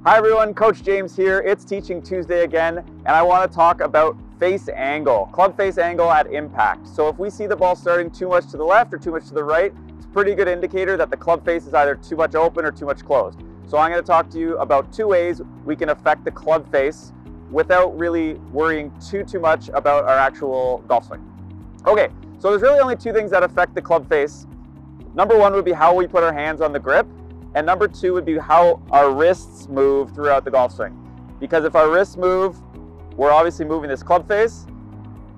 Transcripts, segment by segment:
Hi everyone, Coach James here. It's Teaching Tuesday again, and I want to talk about face angle, club face angle at impact. So if we see the ball starting too much to the left or too much to the right, it's a pretty good indicator that the club face is either too much open or too much closed. So I'm going to talk to you about two ways we can affect the club face without really worrying too much about our actual golf swing. Okay, so there's really only two things that affect the club face. Number one would be how we put our hands on the grip. And number two would be how our wrists move throughout the golf swing. Because if our wrists move, we're obviously moving this club face,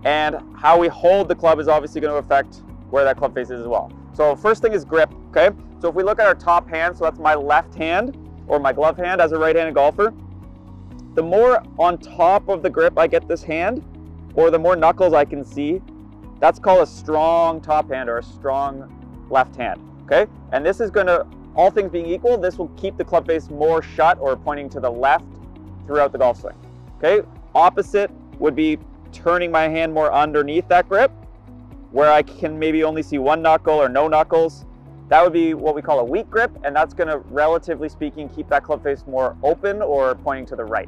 and how we hold the club is obviously going to affect where that club face is as well. So first thing is grip, okay? So if we look at our top hand, so that's my left hand or my glove hand as a right-handed golfer, the more on top of the grip I get this hand, or the more knuckles I can see, that's called a strong top hand or a strong left hand, okay? And this is going to, all things being equal, this will keep the club face more shut or pointing to the left throughout the golf swing. Okay, opposite would be turning my hand more underneath that grip, where I can maybe only see one knuckle or no knuckles. That would be what we call a weak grip, and that's going to, relatively speaking, keep that club face more open or pointing to the right.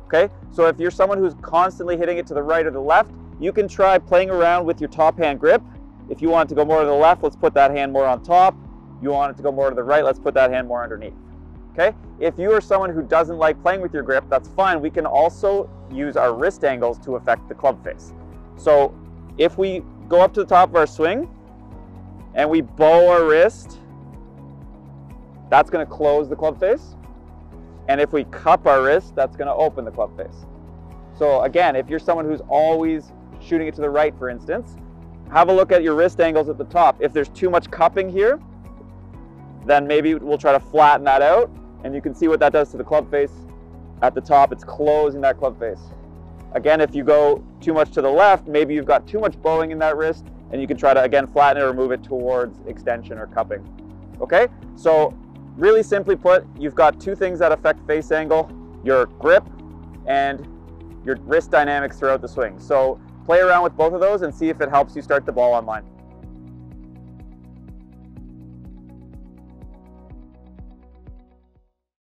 Okay, so if you're someone who's constantly hitting it to the right or the left, you can try playing around with your top hand grip. If you want it to go more to the left, let's put that hand more on top. You want it to go more to the right, let's put that hand more underneath. Okay? If you are someone who doesn't like playing with your grip, that's fine. We can also use our wrist angles to affect the club face. So if we go up to the top of our swing and we bow our wrist, that's going to close the club face. And if we cup our wrist, that's going to open the club face. So again, if you're someone who's always shooting it to the right, for instance, have a look at your wrist angles at the top. If there's too much cupping here, then maybe we'll try to flatten that out, and you can see what that does to the club face at the top. It's closing that club face. Again, if you go too much to the left, maybe you've got too much bowing in that wrist, and you can try to, again, flatten it or move it towards extension or cupping. Okay, so really simply put, you've got two things that affect face angle: your grip and your wrist dynamics throughout the swing. So play around with both of those and see if it helps you start the ball on line.